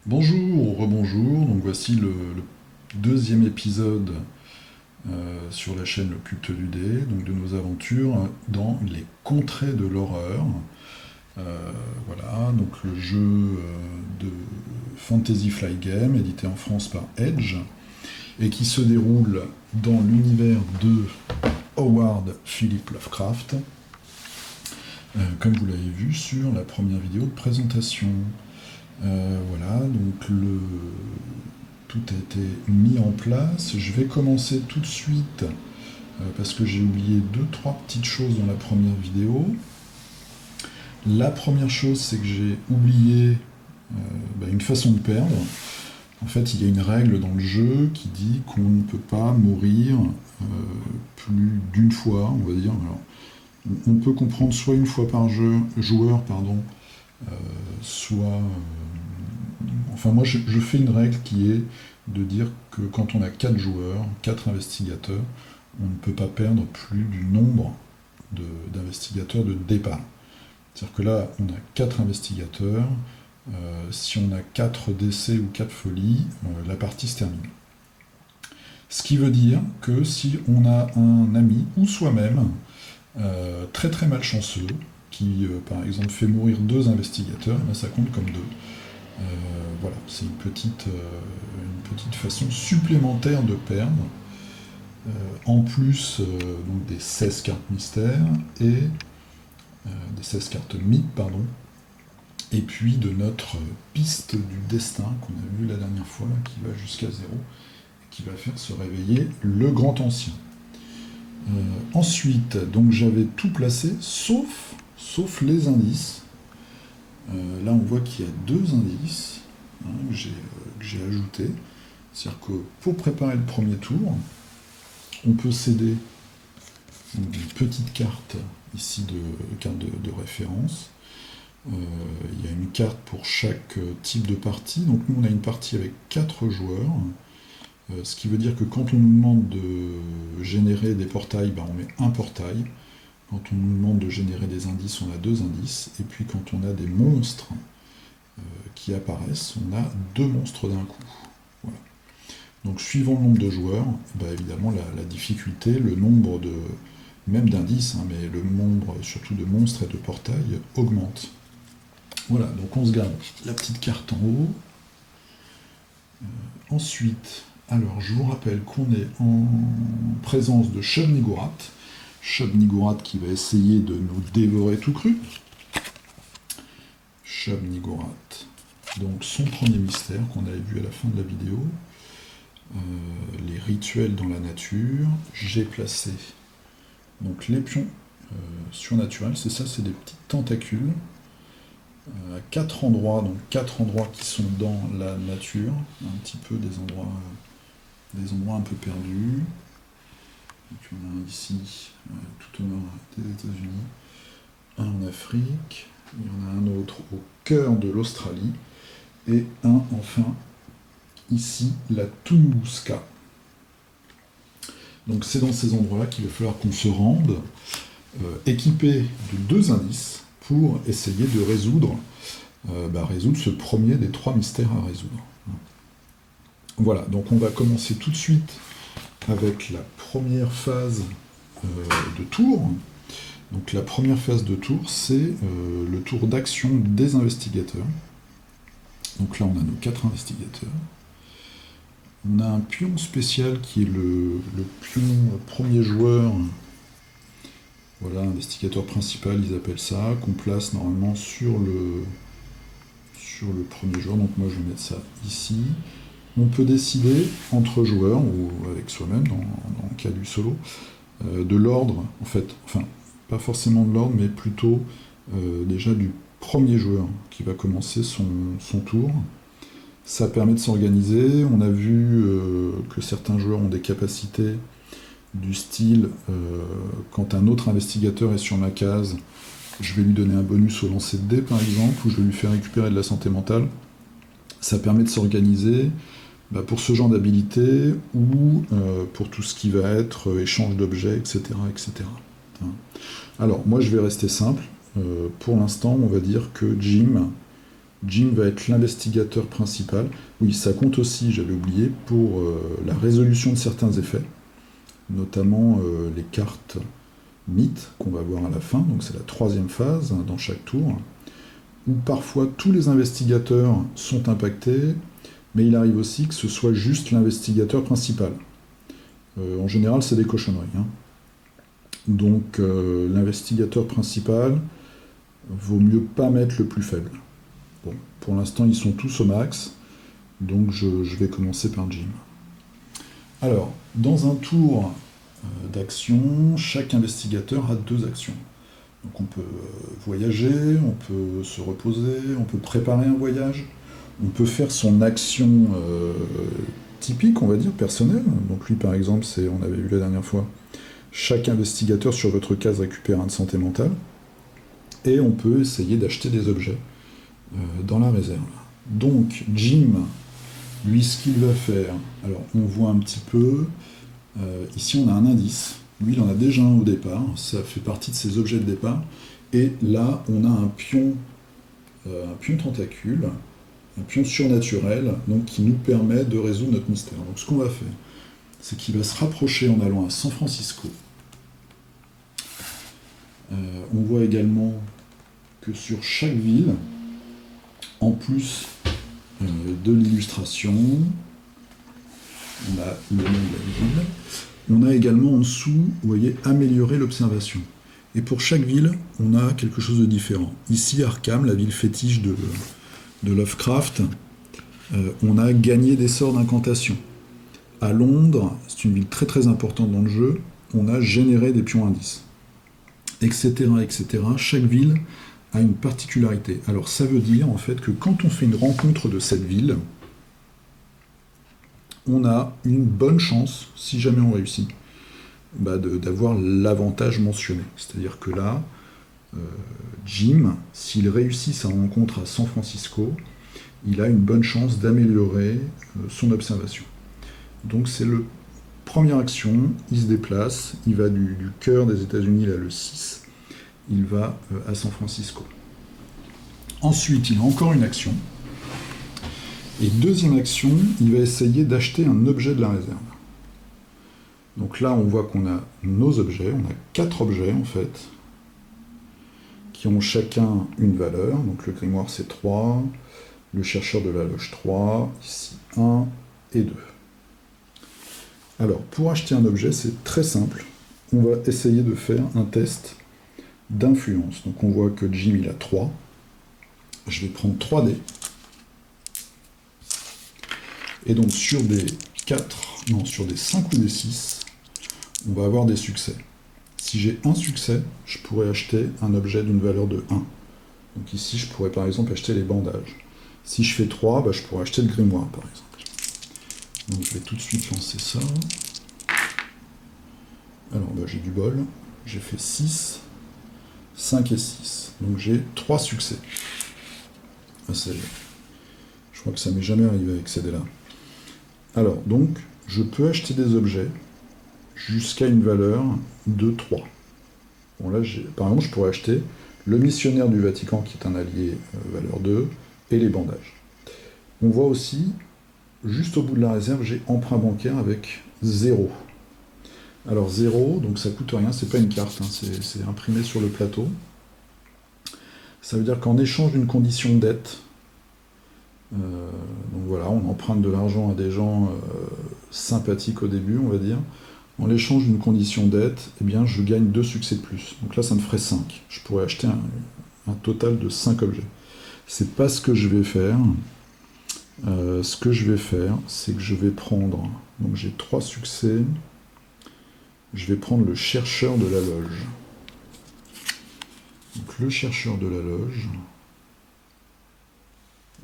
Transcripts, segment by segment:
Bonjour, rebonjour, donc voici le deuxième épisode sur la chaîne Le Culte du Dé, donc de nos aventures dans les contrées de l'horreur. Voilà, donc le jeu de Fantasy Flight Game, édité en France par Edge, et qui se déroule dans l'univers de Howard Philip Lovecraft, comme vous l'avez vu sur la première vidéo de présentation. Voilà, donc tout a été mis en place. Je vais commencer tout de suite parce que j'ai oublié deux, trois petites choses dans la première vidéo. La première chose, c'est que j'ai oublié une façon de perdre. En fait, il y a une règle dans le jeu qui dit qu'on ne peut pas mourir plus d'une fois, on va dire. Alors, on peut comprendre soit une fois par joueur, pardon, soit... enfin, moi, je fais une règle qui est de dire que quand on a 4 joueurs, 4 investigateurs, on ne peut pas perdre plus du nombre d'investigateurs de départ. C'est-à-dire que là, on a 4 investigateurs. Si on a 4 décès ou 4 folies, la partie se termine. Ce qui veut dire que si on a un ami ou soi-même très très malchanceux, qui par exemple fait mourir 2 investigateurs, ben, ça compte comme 2. Voilà, c'est une petite façon supplémentaire de perdre, en plus donc des 16 cartes mystères et des 16 cartes mythes, pardon, et puis de notre piste du destin qu'on a vu la dernière fois, là, qui va jusqu'à 0, et qui va faire se réveiller le grand ancien. Ensuite, donc j'avais tout placé, sauf les indices. Là, on voit qu'il y a 2 indices que j'ai ajoutés. C'est-à-dire que pour préparer le premier tour, on peut céder une petite carte ici carte de référence. Il y a une carte pour chaque type de partie. Donc nous, on a une partie avec 4 joueurs. Ce qui veut dire que quand on nous demande de générer des portails, ben on met un portail. Quand on nous demande de générer des indices, on a 2 indices. Et puis quand on a des monstres qui apparaissent, on a 2 monstres d'un coup. Voilà. Donc suivant le nombre de joueurs, bah évidemment la difficulté, le nombre de même d'indices, hein, mais le nombre surtout de monstres et de portails augmente. Voilà, donc on se garde la petite carte en haut. Ensuite, alors je vous rappelle qu'on est en présence de Shub-Niggurath. Shub-Niggurath qui va essayer de nous dévorer tout cru. Shub-Niggurath, donc son premier mystère qu'on avait vu à la fin de la vidéo. Les rituels dans la nature. J'ai placé donc les pions surnaturels, c'est ça, c'est des petites tentacules à 4 endroits, donc 4 endroits qui sont dans la nature, un petit peu des endroits un peu perdus. Donc il y en a un ici, tout au nord des États-Unis, un en Afrique, il y en a un autre au cœur de l'Australie, et un enfin ici, la Tunguska. Donc c'est dans ces endroits-là qu'il va falloir qu'on se rende équipé de 2 indices pour essayer de résoudre ce premier des 3 mystères à résoudre. Voilà, donc on va commencer tout de suite avec la première phase de tour. Donc la première phase de tour, c'est le tour d'action des investigateurs. Donc là, on a nos 4 investigateurs. On a un pion spécial qui est le pion premier joueur. Voilà, investigateur principal, ils appellent ça, qu'on place normalement sur le premier joueur. Donc moi, je vais mettre ça ici. On peut décider entre joueurs, ou avec soi-même, dans le cas du solo, de l'ordre, en fait, enfin, pas forcément de l'ordre, mais plutôt déjà du premier joueur qui va commencer son tour. Ça permet de s'organiser. On a vu que certains joueurs ont des capacités du style quand un autre investigateur est sur ma case, je vais lui donner un bonus au lancer de dés par exemple, ou je vais lui faire récupérer de la santé mentale. Ça permet de s'organiser pour ce genre d'habilité ou pour tout ce qui va être échange d'objets, etc., etc. Alors moi je vais rester simple. Pour l'instant on va dire que Jim Jim va être l'investigateur principal. Oui, ça compte aussi, j'avais oublié, pour la résolution de certains effets, notamment les cartes mythes qu'on va voir à la fin, donc c'est la troisième phase hein, dans chaque tour, où parfois tous les investigateurs sont impactés, mais il arrive aussi que ce soit juste l'investigateur principal. En général, c'est des cochonneries. Hein. Donc l'investigateur principal, vaut mieux pas mettre le plus faible. Bon, pour l'instant, ils sont tous au max, donc je vais commencer par Jim. Alors, dans un tour d'action, chaque investigateur a 2 actions. Donc on peut voyager, on peut se reposer, on peut préparer un voyage, on peut faire son action typique, on va dire, personnelle. Donc lui, par exemple, c'est, on avait vu la dernière fois, chaque investigateur sur votre case récupère 1 de santé mentale, et on peut essayer d'acheter des objets dans la réserve. Donc Jim, lui, ce qu'il va faire, alors on voit un petit peu, ici on a un indice, lui il en a déjà un au départ, ça fait partie de ses objets de départ, et là on a un pion tentacule, un pion surnaturel, donc qui nous permet de résoudre notre mystère. Donc ce qu'on va faire, c'est qu'il va se rapprocher en allant à San Francisco. On voit également que sur chaque ville, en plus de l'illustration, on a le nom de la ville, on a également en dessous, vous voyez, améliorer l'observation. Et pour chaque ville, on a quelque chose de différent. Ici, Arkham, la ville fétiche de Lovecraft, on a gagné des sorts d'incantation. À Londres, c'est une ville très très importante dans le jeu, on a généré des pions indices. Etc., etc. Chaque ville a une particularité. Alors ça veut dire en fait que quand on fait une rencontre de cette ville, on a une bonne chance, si jamais on réussit, d'avoir l'avantage mentionné. C'est-à-dire que là, Jim, s'il réussit sa rencontre à San Francisco, il a une bonne chance d'améliorer son observation. Donc c'est le première action, il se déplace, il va du cœur des États-Unis, là le 6, il va à San Francisco. Ensuite, il a encore une action. Et deuxième action, il va essayer d'acheter un objet de la réserve. Donc là, on voit qu'on a nos objets, on a 4 objets en fait, qui ont chacun une valeur. Donc le grimoire c'est 3, le chercheur de la loge 3, ici 1 et 2. Alors, pour acheter un objet, c'est très simple. On va essayer de faire un test d'influence. Donc on voit que Jim il a 3. Je vais prendre 3 dés. Et donc sur des 5 ou des 6, on va avoir des succès. Si j'ai un succès, je pourrais acheter un objet d'une valeur de 1. Donc ici, je pourrais par exemple acheter les bandages. Si je fais 3, je pourrais acheter le grimoire par exemple. Donc je vais tout de suite lancer ça. Alors j'ai du bol. J'ai fait 6, 5 et 6. Donc j'ai 3 succès. Je crois que ça m'est jamais arrivé avec ces dés-là. Alors, donc, je peux acheter des objets jusqu'à une valeur de 3. Bon, là, par exemple, je pourrais acheter le missionnaire du Vatican, qui est un allié valeur 2, et les bandages. On voit aussi, juste au bout de la réserve, j'ai emprunt bancaire avec 0. Alors 0, donc ça coûte rien, c'est pas une carte, hein, c'est imprimé sur le plateau. Ça veut dire qu'en échange d'une condition dette, donc voilà, on emprunte de l'argent à des gens sympathiques au début, on va dire. En l'échange d'une condition dette, eh bien, je gagne 2 succès de plus. Donc là, ça me ferait 5. Je pourrais acheter un total de 5 objets. C'est pas ce que je vais faire. Ce que je vais faire, c'est que je vais prendre... Donc j'ai 3 succès. Je vais prendre le chercheur de la loge. Donc le chercheur de la loge...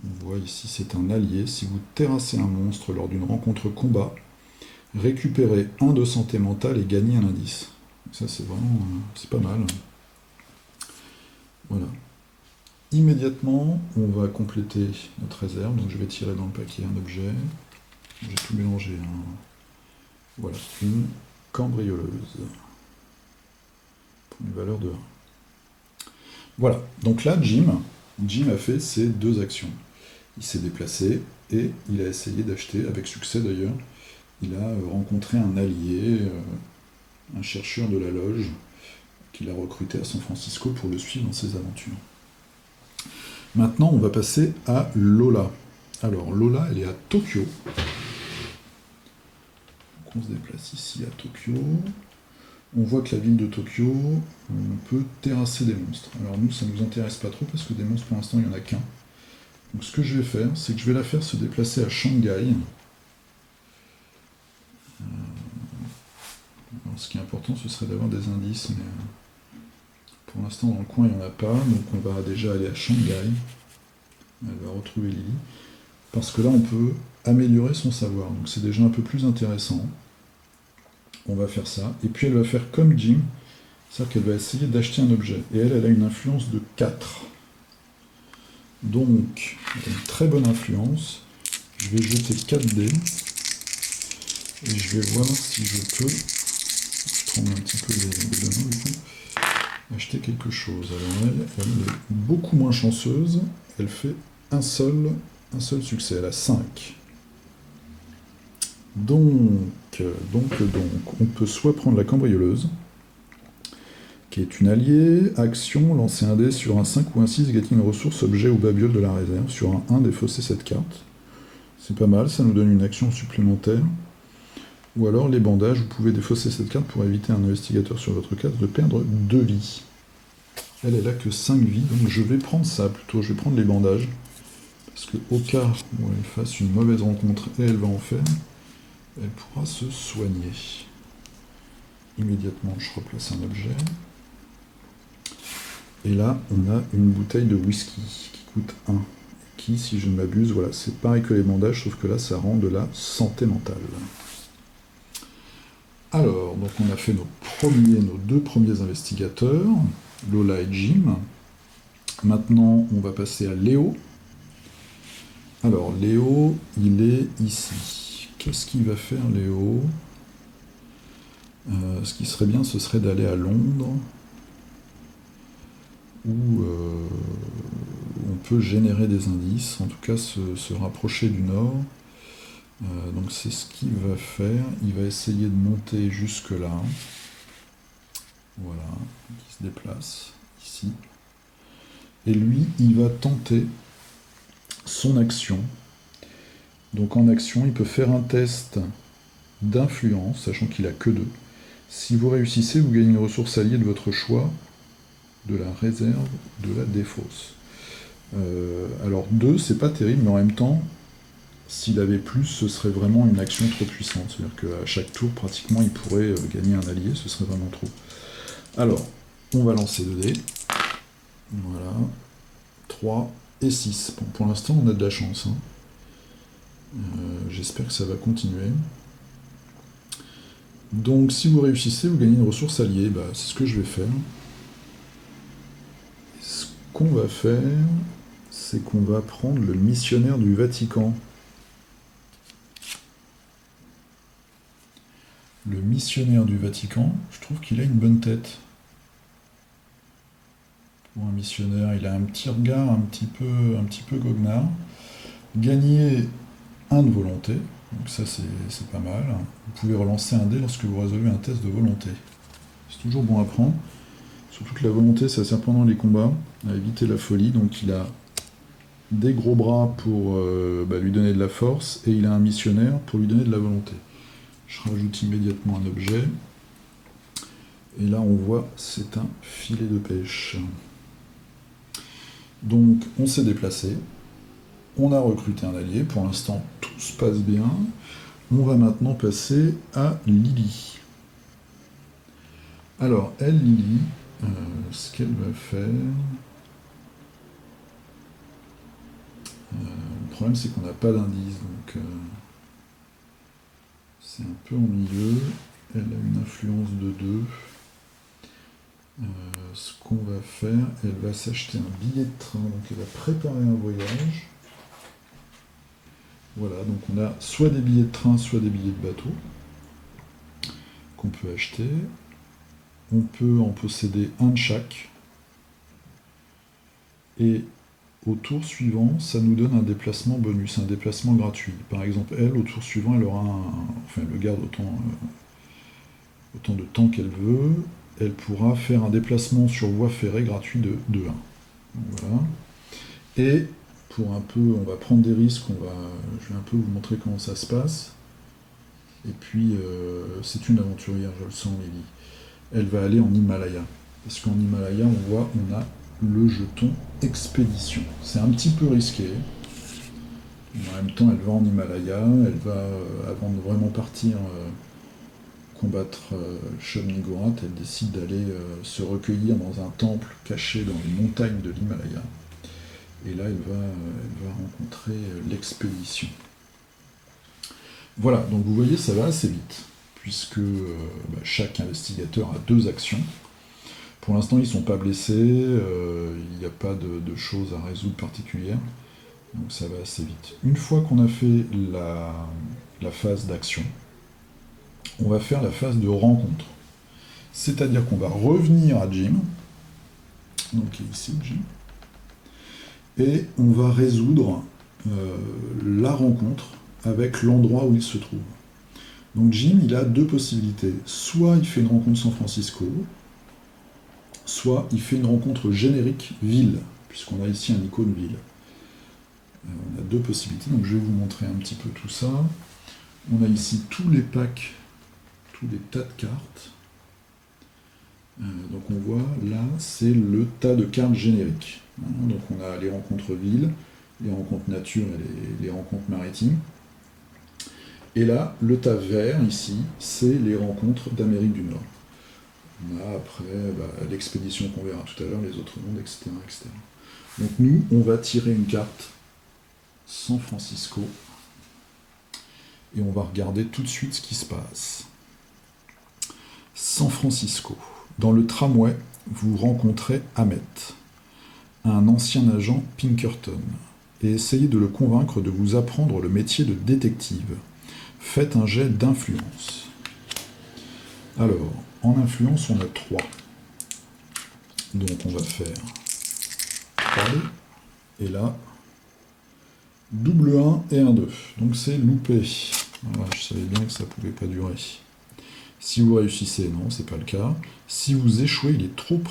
On voit ici, c'est un allié. Si vous terrassez un monstre lors d'une rencontre combat, récupérez 1 de santé mentale et gagnez un indice. Ça, c'est vraiment... c'est pas mal. Voilà. Immédiatement, on va compléter notre réserve. Donc je vais tirer dans le paquet un objet. J'ai tout mélangé. Voilà, une cambrioleuse. Pour une valeur de 1. Voilà. Donc là, Jim, Jim a fait ces deux actions. Il s'est déplacé et il a essayé d'acheter, avec succès d'ailleurs, il a rencontré un allié, un chercheur de la loge, qu'il a recruté à San Francisco pour le suivre dans ses aventures. Maintenant, on va passer à Lola. Alors, Lola, elle est à Tokyo. Donc, on se déplace ici à Tokyo. On voit que la ville de Tokyo, on peut terrasser des monstres. Alors nous, ça ne nous intéresse pas trop parce que des monstres, pour l'instant, il n'y en a qu'un. Donc ce que je vais faire, c'est que je vais la faire se déplacer à Shanghai. Alors, ce qui est important, ce serait d'avoir des indices, mais pour l'instant, dans le coin, il n'y en a pas. Donc on va déjà aller à Shanghai. Elle va retrouver Lily. Parce que là, on peut améliorer son savoir. Donc c'est déjà un peu plus intéressant. On va faire ça. Et puis elle va faire comme Jim. C'est-à-dire qu'elle va essayer d'acheter un objet. Et elle a une influence de 4. Donc, elle a une très bonne influence. Je vais jeter 4 dés. Et je vais voir si je peux... Je tremble un petit peu les mains du coup. Acheter quelque chose. Alors elle est beaucoup moins chanceuse. Elle fait un seul succès. Elle a 5. Donc, on peut soit prendre la cambrioleuse, qui est une alliée, action, lancer un dé sur un 5 ou un 6, gagner une ressource, objet ou babiole de la réserve. Sur un 1, défausser cette carte. C'est pas mal, ça nous donne une action supplémentaire. Ou alors les bandages, vous pouvez défausser cette carte pour éviter à un investigateur sur votre case de perdre 2 vies. Elle a que 5 vies, donc je vais prendre ça plutôt, je vais prendre les bandages. Parce que au cas où elle fasse une mauvaise rencontre et elle va en faire, elle pourra se soigner. Immédiatement, je replace un objet. Et là, on a une bouteille de whisky qui coûte 1. Qui, si je ne m'abuse, voilà, c'est pareil que les bandages, sauf que là, ça rend de la santé mentale. Alors, donc on a fait nos 2 premiers investigateurs, Lola et Jim. Maintenant, on va passer à Léo. Alors, Léo, il est ici. Qu'est-ce qu'il va faire, Léo ? Ce qui serait bien, ce serait d'aller à Londres, où on peut générer des indices, en tout cas se rapprocher du nord. Donc c'est ce qu'il va faire. Il va essayer de monter jusque là. Voilà, il se déplace ici. Et lui, il va tenter son action. Donc en action, il peut faire un test d'influence, sachant qu'il a que 2. Si vous réussissez, vous gagnez une ressource alliée de votre choix, de la réserve, de la défausse. Alors 2, c'est pas terrible, mais en même temps, s'il avait plus, ce serait vraiment une action trop puissante. C'est-à-dire qu'à chaque tour, pratiquement, il pourrait gagner un allié, ce serait vraiment trop. Alors, on va lancer 2 dés. Voilà. 3 et 6. Bon, pour l'instant, on a de la chance. J'espère que ça va continuer. Donc, si vous réussissez, vous gagnez une ressource alliée. Bah, c'est ce que je vais faire. Ce qu'on va faire, c'est qu'on va prendre le missionnaire du Vatican. Le missionnaire du Vatican, je trouve qu'il a une bonne tête. Pour un missionnaire, il a un petit regard un petit peu goguenard. Gagner 1 de volonté, donc ça c'est pas mal. Vous pouvez relancer un dé lorsque vous résolvez un test de volonté. C'est toujours bon à prendre. Surtout que la volonté, ça sert pendant les combats à éviter la folie. Donc il a des gros bras pour lui donner de la force, et il a un missionnaire pour lui donner de la volonté. Je rajoute immédiatement un objet. Et là, on voit, c'est un filet de pêche. Donc, on s'est déplacé. On a recruté un allié. Pour l'instant, tout se passe bien. On va maintenant passer à Lily. Alors, elle, Lily, ce qu'elle va faire... le problème, c'est qu'on n'a pas d'indice, donc... c'est un peu ennuyeux. Elle a une influence de 2. Ce qu'on va faire, elle va s'acheter un billet de train, donc elle va préparer un voyage. Voilà, donc on a soit des billets de train, soit des billets de bateau qu'on peut acheter. On peut en posséder un de chaque. Et Au tour suivant, ça nous donne un déplacement bonus, un déplacement gratuit. Par exemple, elle, au tour suivant, elle aura enfin, elle le garde autant de temps qu'elle veut. Elle pourra faire un déplacement sur voie ferrée gratuit de 1. Voilà. Et pour un peu, on va prendre des risques, je vais un peu vous montrer comment ça se passe. Et puis, c'est une aventurière, je le sens, Lily. Elle va aller en Himalaya. Parce qu'en Himalaya, on a le jeton expédition. C'est un petit peu risqué. Mais en même temps, elle va en Himalaya. Elle va, avant de vraiment partir combattre Shub-Niggurath, elle décide d'aller se recueillir dans un temple caché dans les montagnes de l'Himalaya. Et là, elle va rencontrer l'expédition. Voilà, donc vous voyez, ça va assez vite, puisque chaque investigateur a 2 actions. Pour l'instant, ils ne sont pas blessés, il n'y a pas de choses à résoudre particulières, donc ça va assez vite. Une fois qu'on a fait la phase d'action, on va faire la phase de rencontre. C'est-à-dire qu'on va revenir à Jim, donc ici Jim, et on va résoudre la rencontre avec l'endroit où il se trouve. Donc Jim, il a 2 possibilités. Soit il fait une rencontre San Francisco, soit il fait une rencontre générique ville, puisqu'on a ici un icône ville. On a 2 possibilités, donc je vais vous montrer un petit peu tout ça. On a ici tous les packs, tous les tas de cartes. Donc on voit, là, c'est le tas de cartes génériques. Donc on a les rencontres ville, les rencontres nature et les rencontres maritimes. Et là, le tas vert, ici, c'est les rencontres d'Amérique du Nord. On a après l'expédition qu'on verra tout à l'heure, les autres mondes, etc., etc. Donc nous, on va tirer une carte San Francisco et on va regarder tout de suite ce qui se passe. San Francisco. Dans le tramway, vous rencontrez Ahmet, un ancien agent Pinkerton, et essayez de le convaincre de vous apprendre le métier de détective. Faites un jet d'influence. Alors, en influence, on a 3. Donc on va faire 3, et là, double 1 et un 2. Donc c'est loupé. Voilà, je savais bien que ça ne pouvait pas durer. Si vous réussissez, non, c'est pas le cas. Si vous échouez, il est trop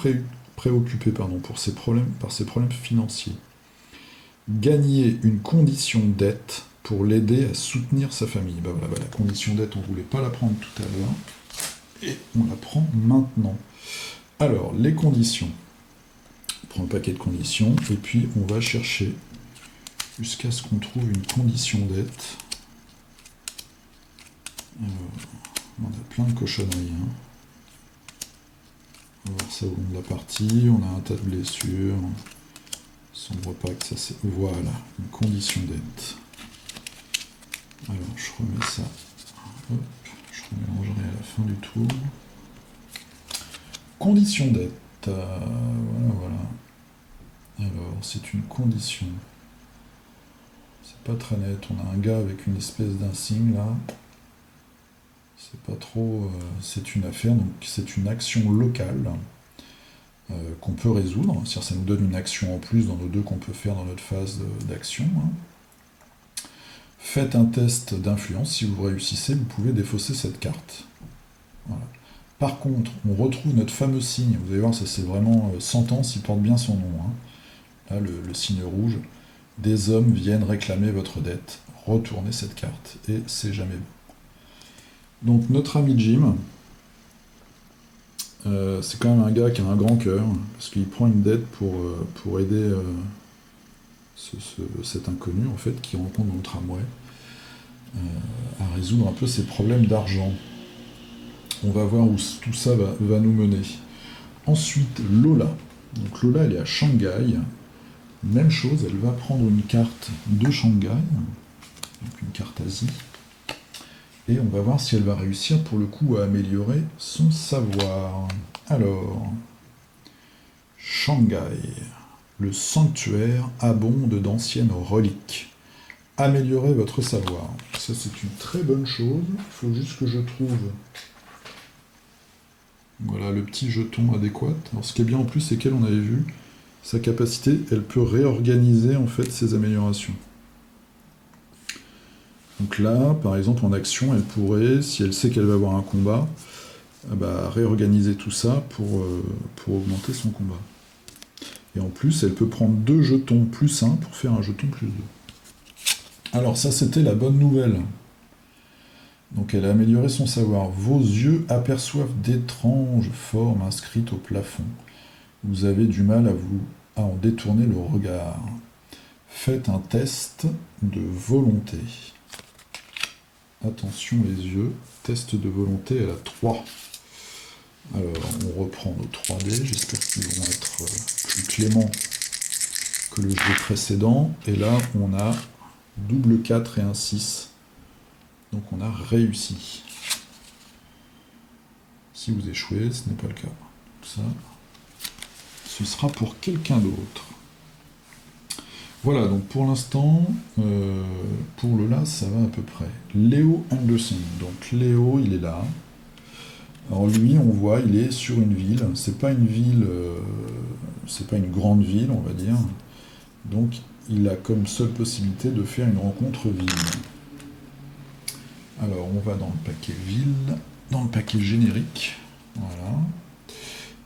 préoccupé par ses problèmes financiers. Gagnez une condition dette pour l'aider à soutenir sa famille. Voilà, la condition dette, on ne voulait pas la prendre tout à l'heure. Et on la prend maintenant. Alors, les conditions. On prend le paquet de conditions, et puis on va chercher jusqu'à ce qu'on trouve une condition dette. On a plein de cochonneries. On va voir ça au long de la partie. On a un tas de blessures. On ne voit pas que ça c'est... Voilà, une condition dette. Alors, je remets ça. Hop, je remélangerai à la fin du tour. Condition dette. Voilà. Alors, c'est une condition. C'est pas très net. On a un gars avec une espèce d'insigne là. C'est pas trop... c'est une affaire, donc c'est une action locale qu'on peut résoudre. C'est-à-dire ça nous donne une action en plus dans nos 2 qu'on peut faire dans notre phase d'action. Faites un test d'influence. Si vous réussissez, vous pouvez défausser cette carte. Voilà. Par contre, on retrouve notre fameux signe. Vous allez voir, ça c'est vraiment sentence, il porte bien son nom. Là, le signe rouge. Des hommes viennent réclamer votre dette. Retournez cette carte. Et c'est jamais bon. Donc notre ami Jim, c'est quand même un gars qui a un grand cœur, parce qu'il prend une dette pour aider cet inconnu en fait qui rencontre dans le tramway à résoudre un peu ses problèmes d'argent. On va voir où tout ça va nous mener. Ensuite, Lola. Donc Lola, elle est à Shanghai. Même chose, elle va prendre une carte de Shanghai, donc une carte Asie. Et on va voir si elle va réussir pour le coup à améliorer son savoir. Alors, Shanghai, le sanctuaire abonde d'anciennes reliques. Améliorez votre savoir. Ça c'est une très bonne chose. Il faut juste que je trouve voilà le petit jeton adéquat. Alors ce qui est bien en plus, c'est qu'elle on avait vu, sa capacité, elle peut réorganiser en fait ses améliorations. Donc là, par exemple, en action, elle pourrait, si elle sait qu'elle va avoir un combat, réorganiser tout ça pour augmenter son combat. Et en plus, elle peut prendre 2 jetons plus 1 pour faire un jeton plus 2. Alors ça, c'était la bonne nouvelle. Donc elle a amélioré son savoir. Vos yeux aperçoivent d'étranges formes inscrites au plafond. Vous avez du mal à en détourner le regard. Faites un test de volonté. Attention les yeux, test de volonté, elle a 3. Alors on reprend nos 3D, j'espère qu'ils vont être plus cléments que le jeu précédent. Et là on a double 4 et un 6. Donc on a réussi. Si vous échouez, ce n'est pas le cas. Ça, ce sera pour quelqu'un d'autre. Voilà, donc pour l'instant, pour le là, ça va à peu près. Léo Anderson, donc Léo, il est là. Alors lui, on voit, il est sur une ville. C'est pas une ville, c'est pas une grande ville, on va dire. Donc il a comme seule possibilité de faire une rencontre ville. Alors on va dans le paquet ville, dans le paquet générique. Voilà.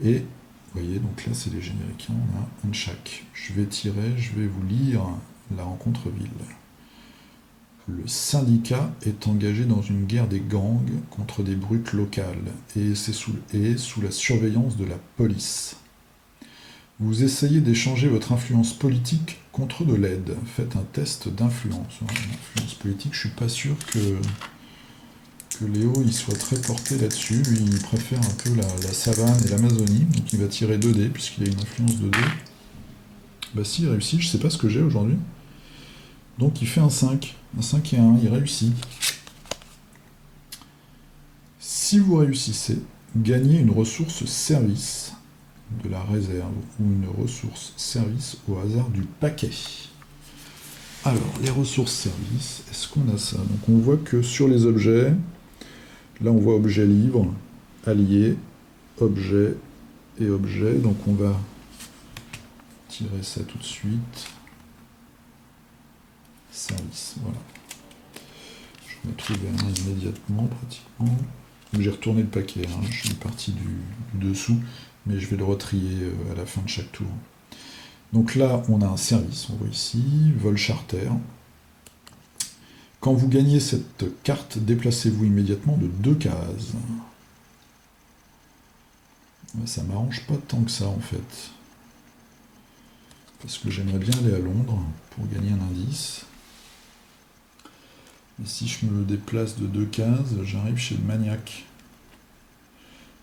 Et vous voyez, donc là c'est les génériques, hein, on a un de chaque. Je vais tirer, je vais vous lire la rencontre ville. Le syndicat est engagé dans une guerre des gangs contre des brutes locales et est sous la surveillance de la police. Vous essayez d'échanger votre influence politique contre de l'aide. Faites un test d'influence. Influence politique, je suis pas sûr que Léo il soit très porté là-dessus. Lui, il préfère un peu la savane et l'Amazonie, donc il va tirer 2 dés puisqu'il a une influence de 2. Bah si, il réussit, je sais pas ce que j'ai aujourd'hui. Donc il fait un 5. Un 5 et un 1, il réussit. Si vous réussissez, gagnez une ressource service de la réserve ou une ressource service au hasard du paquet. Alors, les ressources service, est-ce qu'on a ça? Donc on voit que sur les objets, là on voit objet libre, allié, objet et objet. Donc on va tirer ça tout de suite. Service, voilà. Je vais trouver un immédiatement, pratiquement. J'ai retourné le paquet, hein. Je suis parti du dessous, mais je vais le retrier à la fin de chaque tour. Donc là, on a un service, on voit ici, vol charter. Quand vous gagnez cette carte, déplacez-vous immédiatement de 2 cases. Ça m'arrange pas tant que ça en fait. Parce que j'aimerais bien aller à Londres pour gagner un indice. Et si je me déplace de 2 cases, j'arrive chez le maniaque.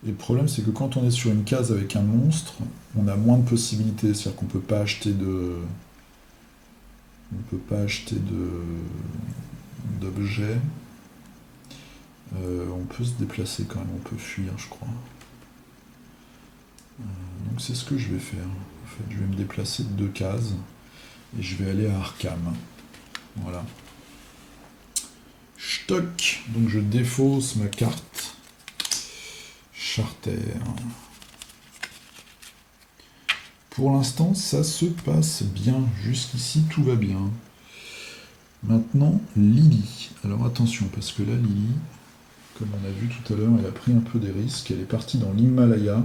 Et le problème, c'est que quand on est sur une case avec un monstre, on a moins de possibilités. C'est-à-dire qu'on ne peut pas acheter d'objets. On peut se déplacer quand même, on peut fuir, je crois. Donc c'est ce que je vais faire. En fait, je vais me déplacer de 2 cases et je vais aller à Arkham. Voilà. Stock. Donc je défausse ma carte charter. Pour l'instant, ça se passe bien. Jusqu'ici, tout va bien. Maintenant, Lily. Alors attention, parce que là, Lily, comme on a vu tout à l'heure, elle a pris un peu des risques. Elle est partie dans l'Himalaya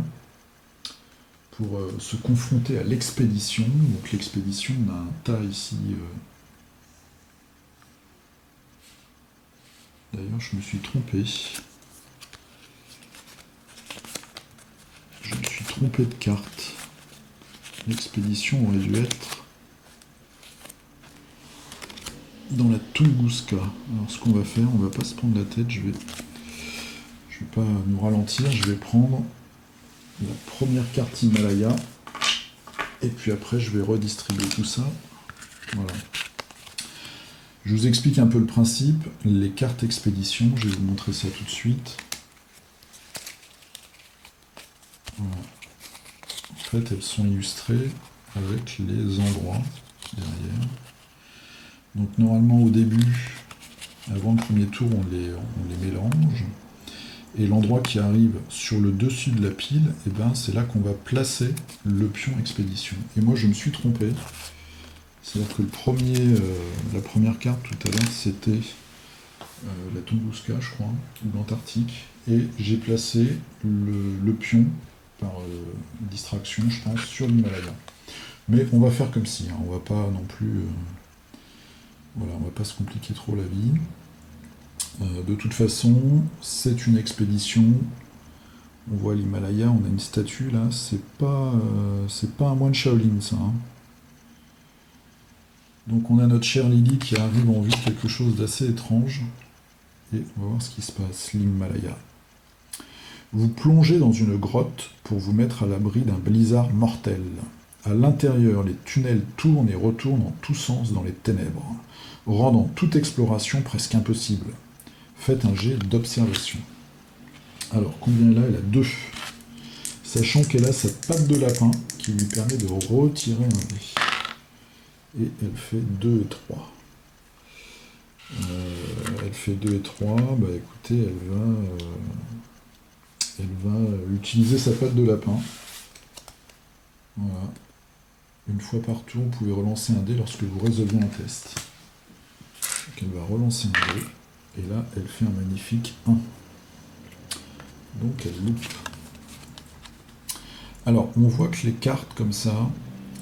pour se confronter à l'expédition. Donc l'expédition, on a un tas ici. D'ailleurs, je me suis trompé. Je me suis trompé de carte. L'expédition aurait dû être dans la Tunguska. Alors ce qu'on va faire, on va pas se prendre la tête, je vais pas nous ralentir, je vais prendre la première carte Himalaya et puis après je vais redistribuer tout ça. Voilà. Je vous explique un peu le principe. Les cartes expédition, je vais vous montrer ça tout de suite. Voilà. En fait, elles sont illustrées avec les endroits derrière. Donc normalement au début, avant le premier tour, on les mélange. Et l'endroit qui arrive sur le dessus de la pile, eh ben, c'est là qu'on va placer le pion expédition. Et moi, je me suis trompé. C'est-à-dire que la première carte tout à l'heure, c'était la Tunguska, je crois, ou l'Antarctique. Et j'ai placé le pion, par distraction, je pense, sur l'Himalaya. Mais on va faire comme si, hein, on va pas non plus... voilà, on va pas se compliquer trop la vie. De toute façon, c'est une expédition. On voit l'Himalaya, on a une statue là, c'est pas un moine Shaolin ça. Hein. Donc on a notre chère Lily qui arrive en vue de quelque chose d'assez étrange. Et on va voir ce qui se passe, l'Himalaya. Vous plongez dans une grotte pour vous mettre à l'abri d'un blizzard mortel. À l'intérieur, les tunnels tournent et retournent en tous sens dans les ténèbres, rendant toute exploration presque impossible. Faites un jet d'observation. Alors, combien elle a? Elle a 2. Sachant qu'elle a sa patte de lapin qui lui permet de retirer un dé. Et elle fait 2 et 3. Elle fait 2 et 3. Bah écoutez, elle va utiliser sa patte de lapin. Voilà. Une fois par tour, vous pouvez relancer un dé lorsque vous résolvez un test. Donc elle va relancer un dé. Et là, elle fait un magnifique 1. Donc elle loupe. Alors, on voit que les cartes comme ça,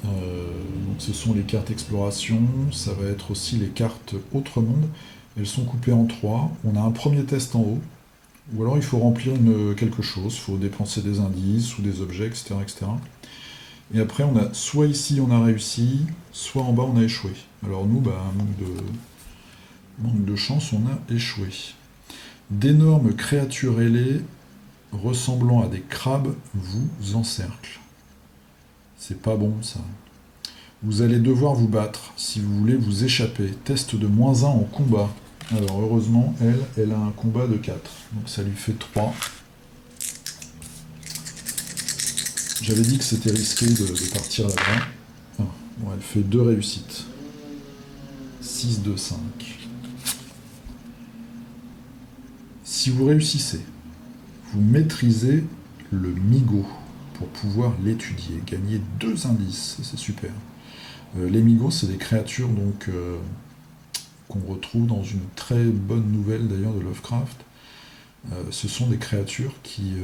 donc ce sont les cartes exploration, ça va être aussi les cartes autre monde. Elles sont coupées en 3. On a un premier test en haut, ou alors il faut remplir quelque chose, il faut dépenser des indices ou des objets, etc., etc. Et après, on a soit ici on a réussi, soit en bas on a échoué. Alors nous, manque de chance, on a échoué. D'énormes créatures ailées ressemblant à des crabes vous encerclent. C'est pas bon ça. Vous allez devoir vous battre si vous voulez vous échapper. Test de -1 en combat. Alors heureusement, elle a un combat de 4. Donc ça lui fait 3. J'avais dit que c'était risqué de partir là-bas. Ah, bon, elle fait 2 réussites. 6, 2, 5. Si vous réussissez, vous maîtrisez le migo pour pouvoir l'étudier. Gagner 2 indices, c'est super. Les migos, c'est des créatures donc qu'on retrouve dans une très bonne nouvelle d'ailleurs de Lovecraft. Ce sont des créatures qui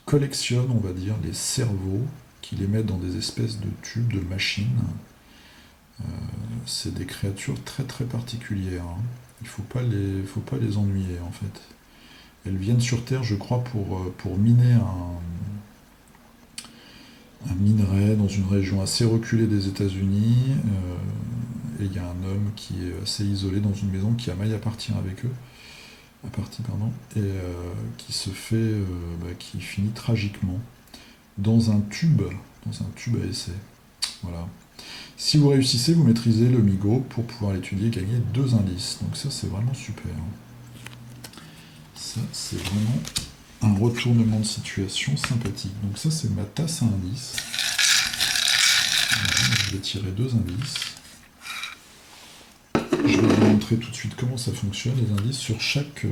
collectionnent, on va dire, les cerveaux, qui les mettent dans des espèces de tubes, de machines. C'est des créatures très très particulières. Hein. Il faut pas les ennuyer en fait. Elles viennent sur Terre, je crois, pour miner un minerai dans une région assez reculée des États-Unis. Et il y a un homme qui est assez isolé dans une maison qui a maille à partir avec eux. Et qui finit tragiquement dans un tube à essai. Voilà. Si vous réussissez, vous maîtrisez le migo pour pouvoir l'étudier et gagner 2 indices. Donc ça, c'est vraiment super. Ça, c'est vraiment un retournement de situation sympathique. Donc ça, c'est ma tasse à indices. Voilà, je vais tirer 2 indices. Je vais vous montrer tout de suite comment ça fonctionne, les indices, sur chaque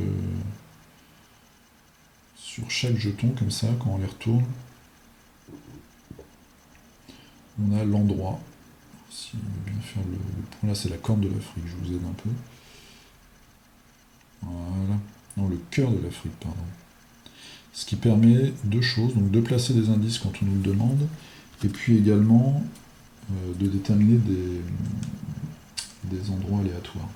jeton, comme ça, quand on les retourne. On a l'endroit. Si on veut bien faire le point, là c'est la corne de l'Afrique, je vous aide un peu. Voilà. Non, le cœur de l'Afrique, pardon. Ce qui permet 2 choses, donc de placer des indices quand on nous le demande, et puis également de déterminer des endroits aléatoires.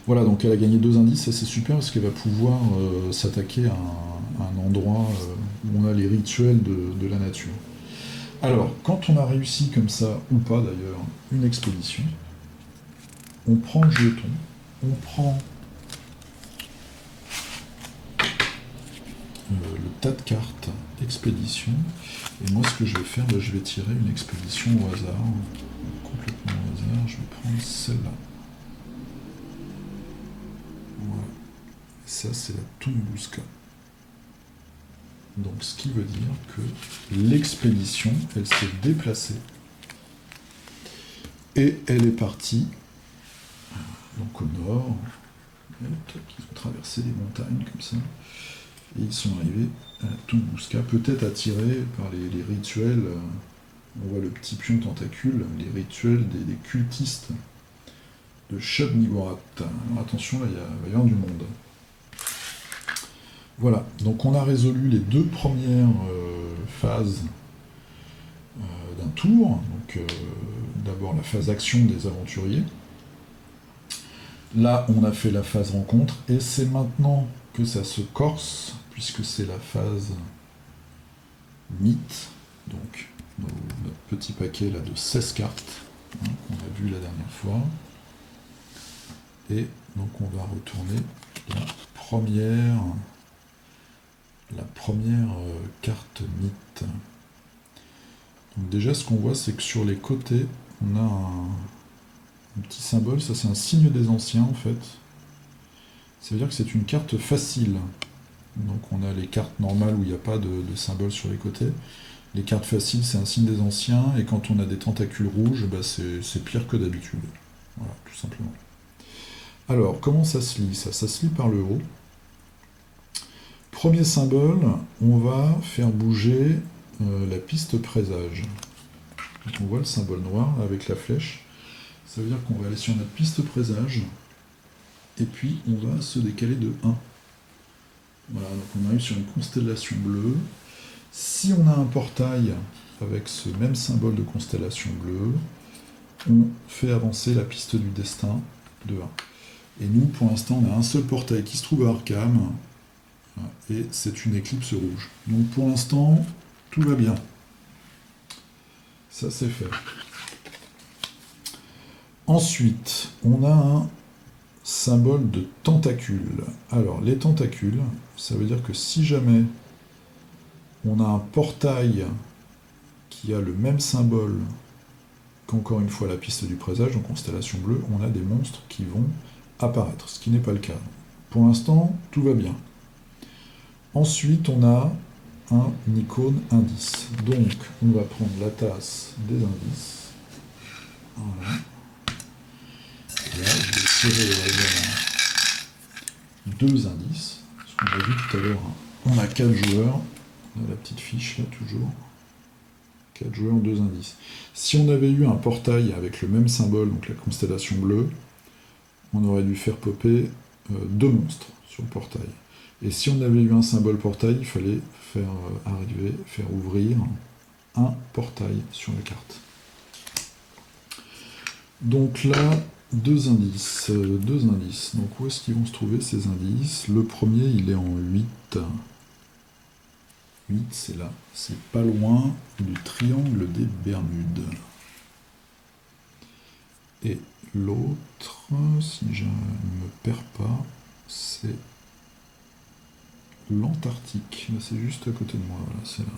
Voilà, donc elle a gagné 2 indices, et c'est super parce qu'elle va pouvoir s'attaquer à un endroit où on a les rituels de la nature. Alors, quand on a réussi comme ça, ou pas d'ailleurs, une expédition, on prend le jeton, on prend le tas de cartes expédition, et moi ce que je vais faire, je vais tirer une expédition au hasard, complètement au hasard, je vais prendre celle-là. Voilà. Ça c'est la Tunguska. Donc ce qui veut dire que l'expédition, elle s'est déplacée et elle est partie. donc au nord. Ils ont traversé les montagnes comme ça. Et ils sont arrivés à Tunguska, peut-être attirés par les rituels. On voit le petit pion tentacule, les rituels des cultistes de Shub-Niggurath. Alors attention, là, il va y avoir du monde. Voilà, donc on a résolu les deux premières phases d'un tour. Donc d'abord la phase action des aventuriers. Là, on a fait la phase rencontre, et c'est maintenant que ça se corse, puisque c'est la phase mythe. Donc notre petit paquet là de 16 cartes, qu'on a vu la dernière fois. Et donc on va retourner la première carte mythe. Donc déjà ce qu'on voit, c'est que sur les côtés, on a un petit symbole, ça c'est un signe des anciens en fait. Ça veut dire que c'est une carte facile. Donc on a les cartes normales où il n'y a pas de symbole sur les côtés. Les cartes faciles, c'est un signe des anciens, et quand on a des tentacules rouges, bah c'est pire que d'habitude. Voilà, tout simplement. Alors, comment ça se lit ça se lit par le haut. Premier symbole, on va faire bouger la piste présage. Donc on voit le symbole noir avec la flèche. Ça veut dire qu'on va aller sur notre piste présage, et puis on va se décaler de 1. Voilà, donc on arrive sur une constellation bleue. Si on a un portail avec ce même symbole de constellation bleue, on fait avancer la piste du destin de 1. Et nous, pour l'instant, on a un seul portail qui se trouve à Arkham, et c'est une éclipse rouge. Donc pour l'instant, tout va bien. Ça, c'est fait. Ensuite, on a un symbole de tentacule. Alors, les tentacules, ça veut dire que si jamais on a un portail qui a le même symbole qu'encore une fois la piste du présage, en constellation bleue, on a des monstres qui vont apparaître, ce qui n'est pas le cas. Pour l'instant, tout va bien. Ensuite, on a un icône indice. Donc, on va prendre la tasse des indices. Voilà. Et là, je vais tirer deux indices. Ce qu'on a vu tout à l'heure, on a 4 joueurs. On a la petite fiche là, toujours. 4 joueurs, 2 indices. Si on avait eu un portail avec le même symbole, donc la constellation bleue, on aurait dû faire popper 2 monstres sur le portail. Et si on avait eu un symbole portail, il fallait faire ouvrir un portail sur la carte. Donc là, 2 indices. Donc où est-ce qu'ils vont se trouver ces indices? Le premier, il est en 8. 8, c'est là. C'est pas loin du triangle des Bermudes. Et l'autre, si je ne me perds pas, c'est l'Antarctique. Là, c'est juste à côté de moi. Voilà, c'est là.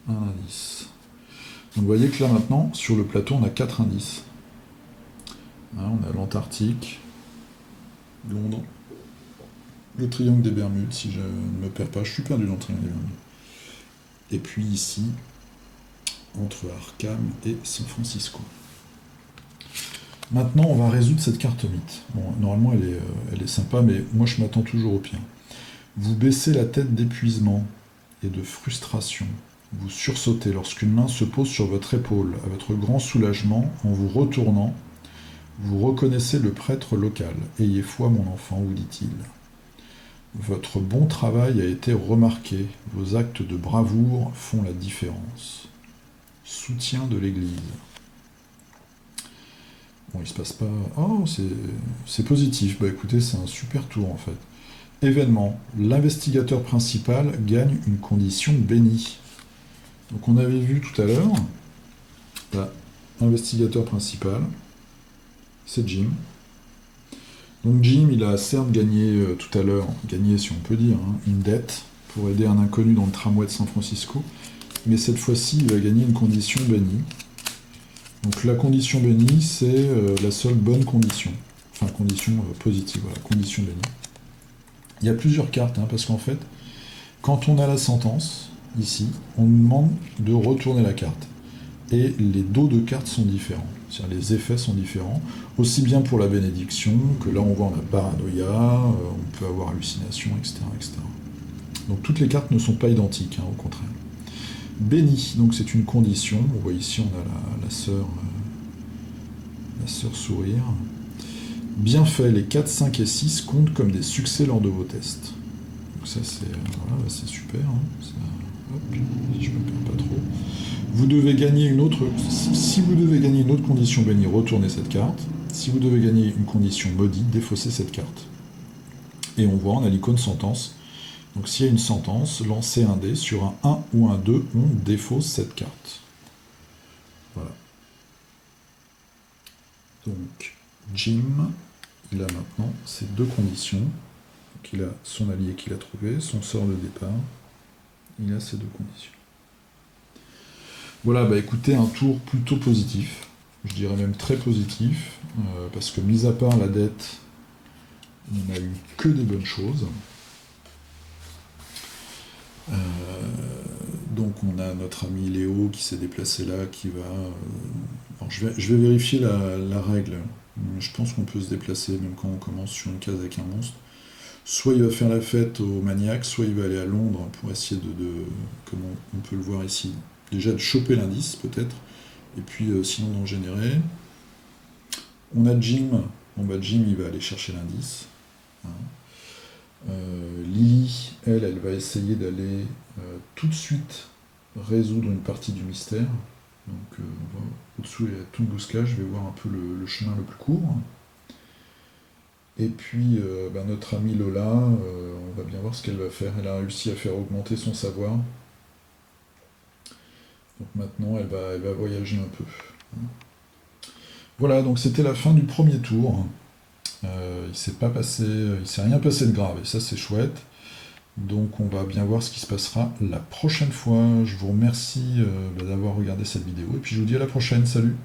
Un indice. Donc vous voyez que là maintenant, sur le plateau, on a 4 indices. Hein, on a l'Antarctique, Londres, le triangle des Bermudes, si je ne me perds pas, je suis perdu dans le triangle des Bermudes. Et puis ici, entre Arkham et San Francisco. Maintenant, on va résoudre cette carte mythe. Bon, normalement, elle est sympa, mais moi, je m'attends toujours au pire. Vous baissez la tête d'épuisement et de frustration. Vous sursautez lorsqu'une main se pose sur votre épaule. À votre grand soulagement, en vous retournant, vous reconnaissez le prêtre local. « Ayez foi, mon enfant », vous dit-il. Votre bon travail a été remarqué. Vos actes de bravoure font la différence. Soutien de l'Église. Bon, il se passe pas... Oh, c'est positif. Bah écoutez, c'est un super tour en fait. Événement. L'investigateur principal gagne une condition bénie. Donc on avait vu tout à l'heure, là, investigateur principal, c'est Jim. Donc Jim, il a certes gagné tout à l'heure, gagné si on peut dire, une dette pour aider un inconnu dans le tramway de San Francisco, mais cette fois-ci, il va gagner une condition bénie. Donc la condition bénie, c'est la seule bonne condition, enfin condition positive, voilà, condition bénie. Il y a plusieurs cartes, parce qu'en fait, quand on a la sentence, ici, on nous demande de retourner la carte. et les dos de cartes sont différents. C'est-à-dire les effets sont différents, aussi bien pour la bénédiction que là on voit on a paranoïa, on peut avoir hallucination, etc., etc. Donc toutes les cartes ne sont pas identiques, hein, au contraire. Béni, donc c'est une condition. On voit ici on a la sœur sourire. Bien fait, les 4, 5 et 6 comptent comme des succès lors de vos tests. Donc ça c'est voilà, c'est super. Hein. Ça, hop, si je me perds pas trop. Vous devez gagner une autre. Si vous devez gagner une autre condition bénie, retournez cette carte. Si vous devez gagner une condition maudite, défaussez cette carte. Et on voit, on a l'icône sentence. Donc s'il y a une sentence, lancez un dé sur un 1 ou un 2, on défausse cette carte. Voilà. Donc Jim, il a maintenant ces deux conditions. Donc il a son allié qu'il a trouvé, son sort de départ. Il a ces deux conditions. Voilà, bah écoutez, un tour plutôt positif. Je dirais même très positif. Parce que mis à part la dette, on n'a eu que des bonnes choses. Donc on a notre ami Léo qui s'est déplacé là, qui va... Alors je vais vérifier la règle. Je pense qu'on peut se déplacer même quand on commence sur une case avec un monstre. Soit il va faire la fête au maniaque, soit il va aller à Londres pour essayer comme on peut le voir ici, déjà de choper l'indice peut-être, et puis sinon d'en générer. On a Jim. Bon bah Jim il va aller chercher l'indice. Hein. Lily, elle va essayer d'aller tout de suite résoudre une partie du mystère. Donc au-dessous il y a Tunguska, je vais voir un peu le chemin le plus court. Et puis notre amie Lola, on va bien voir ce qu'elle va faire. Elle a réussi à faire augmenter son savoir. Donc maintenant elle va voyager un peu. Voilà, donc c'était la fin du premier tour. Il s'est rien passé de grave, et ça c'est chouette. Donc on va bien voir ce qui se passera la prochaine fois. Je vous remercie d'avoir regardé cette vidéo, et puis je vous dis à la prochaine, salut!